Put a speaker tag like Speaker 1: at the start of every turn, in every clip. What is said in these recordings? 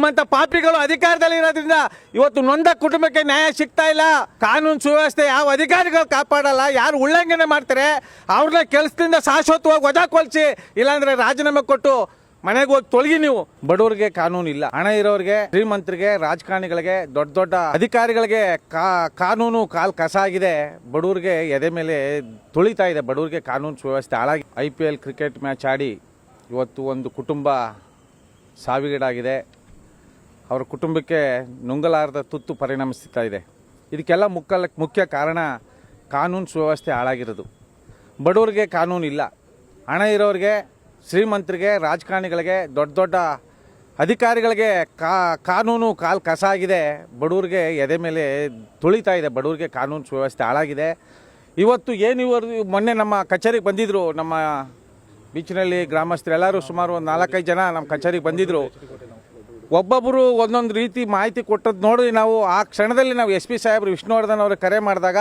Speaker 1: ನಿಮ್ಮಂತ ಪಾಪಿಗಳು ಅಧಿಕಾರದಲ್ಲಿ ಇರೋದ್ರಿಂದ ಇವತ್ತು ನೊಂದ ಕುಟುಂಬಕ್ಕೆ ನ್ಯಾಯ ಸಿಗ್ತಾ ಇಲ್ಲ. ಕಾನೂನು ಸುವ್ಯವಸ್ಥೆ ಯಾವ ಅಧಿಕಾರಿಗಳು ಕಾಪಾಡಲ್ಲ, ಯಾರು ಉಲ್ಲಂಘನೆ ಮಾಡ್ತಾರೆ ಅವ್ರನ್ನ ಕೆಲಸದಿಂದ ಶಾಶ್ವತವಾಗಿ ವಜಾಗೊಳಿಸಿ, ಇಲ್ಲಾಂದ್ರೆ ರಾಜೀನಾಮೆ ಕೊಟ್ಟು ಮನೆಗೆ ಹೋಗಿ ತೊಲಗಿ. ನೀವು ಬಡವರಿಗೆ ಕಾನೂನು ಇಲ್ಲ, ಹಣ ಇರೋರಿಗೆ, ಶ್ರೀಮಂತರಿಗೆ, ರಾಜಕಾರಣಿಗಳಿಗೆ, ದೊಡ್ಡ ದೊಡ್ಡ ಅಧಿಕಾರಿಗಳಿಗೆ ಕಾನೂನು ಕಾಲ್ ಕಸ ಆಗಿದೆ. ಬಡವರಿಗೆ ಎದೆ ಮೇಲೆ ತುಳಿತಾ ಇದೆ. ಬಡವರಿಗೆ ಕಾನೂನು ಸುವ್ಯವಸ್ಥೆ ಹಾಳಾಗಿ IPL ಕ್ರಿಕೆಟ್ ಮ್ಯಾಚ್ ಆಡಿ ಇವತ್ತು ಒಂದು ಕುಟುಂಬ ಸಾವಿಗೀಡಾಗಿದೆ. ಅವರ ಕುಟುಂಬಕ್ಕೆ ನುಂಗಲಾರದ ತುತ್ತು ಪರಿಣಮಿಸ್ತಾ ಇದೆ. ಇದಕ್ಕೆಲ್ಲ ಮುಖ್ಯ ಕಾರಣ ಕಾನೂನು ಸುವ್ಯವಸ್ಥೆ ಹಾಳಾಗಿರೋದು. ಬಡವರಿಗೆ ಕಾನೂನು ಇಲ್ಲ, ಹಣ ಇರೋರಿಗೆ, ಶ್ರೀಮಂತರಿಗೆ, ರಾಜಕಾರಣಿಗಳಿಗೆ, ದೊಡ್ಡ ದೊಡ್ಡ ಅಧಿಕಾರಿಗಳಿಗೆ ಕಾನೂನು ಕಾಲ್ ಕಸ ಆಗಿದೆ. ಬಡವರಿಗೆ ಎದೆ ಮೇಲೆ ತುಳಿತಾ ಇದೆ. ಬಡವರಿಗೆ ಕಾನೂನು ಸುವ್ಯವಸ್ಥೆ ಹಾಳಾಗಿದೆ. ಇವತ್ತು ಮೊನ್ನೆ ನಮ್ಮ ಕಚೇರಿಗೆ ಬಂದಿದ್ದರು. ನಮ್ಮ ಬೀಚ್ನಲ್ಲಿ ಗ್ರಾಮಸ್ಥರು ಎಲ್ಲರೂ ಸುಮಾರು ಒಂದು 4-5 ಜನ ನಮ್ಮ ಕಚೇರಿಗೆ ಬಂದಿದ್ದರು. ಒಬ್ಬೊಬ್ಬರು ಒಂದೊಂದು ರೀತಿ ಮಾಹಿತಿ ಕೊಟ್ಟದ್ದು ನೋಡಿ ನಾವು ಆ ಕ್ಷಣದಲ್ಲಿ ನಾವು SP ಸಾಹೇಬರು ವಿಷ್ಣುವರ್ಧನ್ ಅವ್ರಿಗೆ ಕರೆ ಮಾಡಿದಾಗ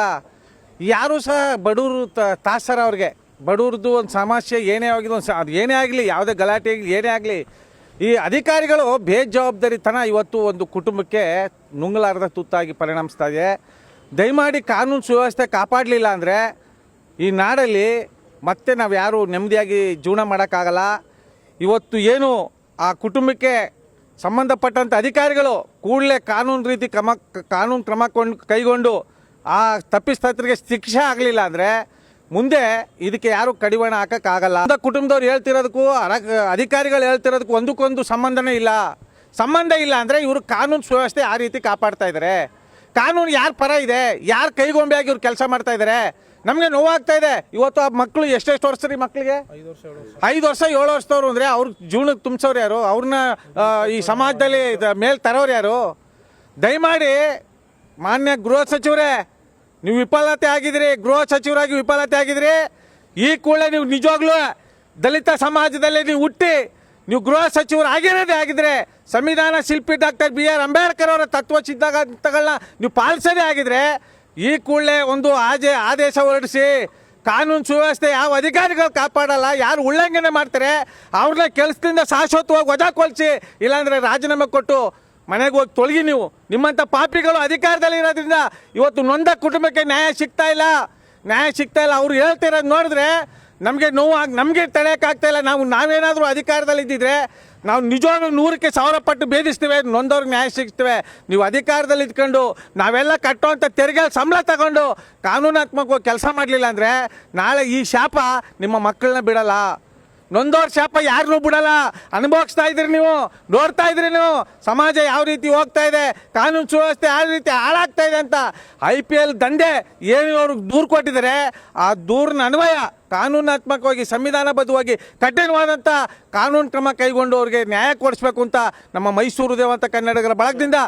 Speaker 1: ಯಾರೂ ಸಹ ಬಡವರು ತಾಸರ ಅವ್ರಿಗೆ ಬಡವ್ರದ್ದು ಒಂದು ಸಮಸ್ಯೆ ಏನೇ ಆಗಿದೆ, ಅದು ಏನೇ ಆಗಲಿ, ಯಾವುದೇ ಗಲಾಟೆ ಆಗಲಿ, ಏನೇ ಆಗಲಿ, ಈ ಅಧಿಕಾರಿಗಳು ಬೇಜವಾಬ್ದಾರಿತನ ಇವತ್ತು ಒಂದು ಕುಟುಂಬಕ್ಕೆ ನುಂಗಲಾರದ ತುತ್ತಾಗಿ ಪರಿಣಮಿಸ್ತಾ ಇದೆ. ದಯಮಾಡಿ ಕಾನೂನು ಸುವ್ಯವಸ್ಥೆ ಕಾಪಾಡಲಿಲ್ಲ ಅಂದರೆ ಈ ನಾಡಲ್ಲಿ ಮತ್ತೆ ನಾವು ಯಾರು ನೆಮ್ಮದಿಯಾಗಿ ಜೀವನ ಮಾಡೋಕ್ಕಾಗಲ್ಲ. ಇವತ್ತು ಏನು ಆ ಕುಟುಂಬಕ್ಕೆ ಸಂಬಂಧಪಟ್ಟಂಥ ಅಧಿಕಾರಿಗಳು ಕೂಡಲೇ ಕಾನೂನು ಕ್ರಮ ಕೈಗೊಂಡು ಆ ತಪ್ಪಿತಸ್ಥರಿಗೆ ಶಿಕ್ಷೆ ಆಗಲಿಲ್ಲ ಅಂದರೆ ಮುಂದೆ ಇದಕ್ಕೆ ಯಾರು ಕಡಿವಾಣ ಹಾಕೋಕ್ಕಾಗಲ್ಲ. ಕುಟುಂಬದವ್ರು ಹೇಳ್ತಿರೋದಕ್ಕೂ ಅಧಿಕಾರಿಗಳು ಹೇಳ್ತಿರೋದಕ್ಕೂ ಒಂದಕ್ಕೊಂದು ಸಂಬಂಧ ಇಲ್ಲ ಅಂದರೆ ಇವರು ಕಾನೂನು ಸುವ್ಯವಸ್ಥೆ ಆ ರೀತಿ ಕಾಪಾಡ್ತಾ ಇದ್ದಾರೆ. ಕಾನೂನು ಯಾರ ಪರ ಇದೆ, ಯಾರು ಕೈಗೊಂಬೆಯಾಗಿ ಇವ್ರು ಕೆಲಸ ಮಾಡ್ತಾ ಇದ್ದಾರೆ, ನಮಗೆ ನೋವಾಗ್ತಾ ಇದೆ. ಇವತ್ತು ಆ ಮಕ್ಕಳು ಎಷ್ಟೆಷ್ಟು ವರ್ಷ ರೀ ಮಕ್ಕಳಿಗೆ 5 ವರ್ಷ 7 ವರ್ಷದವ್ರು ಅಂದರೆ ಅವ್ರ ಜೀವನಕ್ಕೆ ತುಂಬಿಸೋರು ಯಾರು, ಅವ್ರನ್ನ ಈ ಸಮಾಜದಲ್ಲಿ ಮೇಲೆ ತರೋರು ಯಾರು? ದಯಮಾಡಿ ಮಾನ್ಯ ಗೃಹ ಸಚಿವರೇ, ನೀವು ವಿಫಲತೆ ಆಗಿದ್ರಿ, ಗೃಹ ಸಚಿವರಾಗಿ ವಿಫಲತೆ ಆಗಿದ್ರಿ. ಈ ಕೂಡಲೇ ನೀವು ನಿಜವಾಗ್ಲೂ ದಲಿತ ಸಮಾಜದಲ್ಲಿ ನೀವು ಹುಟ್ಟಿ ನೀವು ಗೃಹ ಸಚಿವರು ಆಗಿದ್ರೆ ಸಂವಿಧಾನ ಶಿಲ್ಪಿ ಡಾಕ್ಟರ್ BR ಅಂಬೇಡ್ಕರ್ ಅವರ ತತ್ವ ಸಿದ್ಧಾಂತಗಳನ್ನ ನೀವು ಪಾಲಿಸದೇ ಆಗಿದ್ರೆ ಈ ಕೂಡಲೇ ಒಂದು ಆದೇಶ ಹೊರಡಿಸಿ ಕಾನೂನು ಸುವ್ಯವಸ್ಥೆ ಯಾವ ಅಧಿಕಾರಿಗಳು ಕಾಪಾಡಲ್ಲ, ಯಾರು ಉಲ್ಲಂಘನೆ ಮಾಡ್ತಾರೆ ಅವ್ರನ್ನ ಕೆಲಸದಿಂದ ಶಾಶ್ವತವಾಗಿ ವಜಾಗೊಳಿಸಿ, ಇಲ್ಲಾಂದ್ರೆ ರಾಜೀನಾಮೆ ಕೊಟ್ಟು ಮನೆಗೆ ಹೋಗಿ ತೊಲಗಿ. ನೀವು ನಿಮ್ಮಂಥ ಪಾಪಿಗಳು ಅಧಿಕಾರದಲ್ಲಿ ಇರೋದ್ರಿಂದ ಇವತ್ತು ನೊಂದ ಕುಟುಂಬಕ್ಕೆ ನ್ಯಾಯ ಸಿಗ್ತಾ ಇಲ್ಲ. ಅವ್ರು ಹೇಳ್ತಿರೋದು ನೋಡಿದ್ರೆ ನಮಗೆ ನೋವಾಗಿ ನಮಗೆ ತಡೆಯೋಕ್ಕಾಗ್ತಾ ಇಲ್ಲ. ನಾವೇನಾದರೂ ಅಧಿಕಾರದಲ್ಲಿ ಇದ್ದಿದ್ರೆ ನಾವು ನಿಜವಾಗ್ಲೂ 100ಕ್ಕೆ 1000 ಪಟ್ಟು ಭೇದಿಸ್ತೇವೆ, ನೊಂದವ್ರಿಗೆ ನ್ಯಾಯ ಸಿಗ್ತೇವೆ. ನೀವು ಅಧಿಕಾರದಲ್ಲಿ ಇದ್ಕೊಂಡು ನಾವೆಲ್ಲ ಕಟ್ಟುವಂಥ ತೆರಿಗೆ ಸಂಬಳ ತಗೊಂಡು ಕಾನೂನಾತ್ಮಕವಾಗಿ ಕೆಲಸ ಮಾಡಲಿಲ್ಲ ಅಂದರೆ ನಾಳೆ ಈ ಶಾಪ ನಿಮ್ಮ ಮಕ್ಕಳನ್ನ ಬಿಡಲ್ಲ. ನೊಂದವ್ರ ಶಾಪ ಯಾರನ್ನೂ ಬಿಡಲ್ಲ. ಅನುಭವಿಸ್ತಾ ಇದ್ರಿ, ನೀವು ನೋಡ್ತಾ ಇದ್ರಿ, ನೀವು ಸಮಾಜ ಯಾವ ರೀತಿ ಹೋಗ್ತಾ ಇದೆ, ಕಾನೂನು ಸುವ್ಯವಸ್ಥೆ ಯಾವ ರೀತಿ ಹಾಳಾಗ್ತಾ ಇದೆ ಅಂತ. IPL ದಂಧೆ ಏನು ಅವ್ರಿಗೆ ದೂರು ಕೊಟ್ಟಿದ್ದಾರೆ, ಆ ದೂರಿನ ಅನ್ವಯ ಕಾನೂನಾತ್ಮಕವಾಗಿ ಸಂವಿಧಾನಬದ್ಧವಾಗಿ ಕಠಿಣವಾದಂಥ ಕಾನೂನು ಕ್ರಮ ಕೈಗೊಂಡು ಅವ್ರಿಗೆ ನ್ಯಾಯ ಕೊಡಿಸ್ಬೇಕು ಅಂತ ನಮ್ಮ ಮೈಸೂರು ದೇವಂತ ಕನ್ನಡಿಗರ ಬಳಗದಿಂದ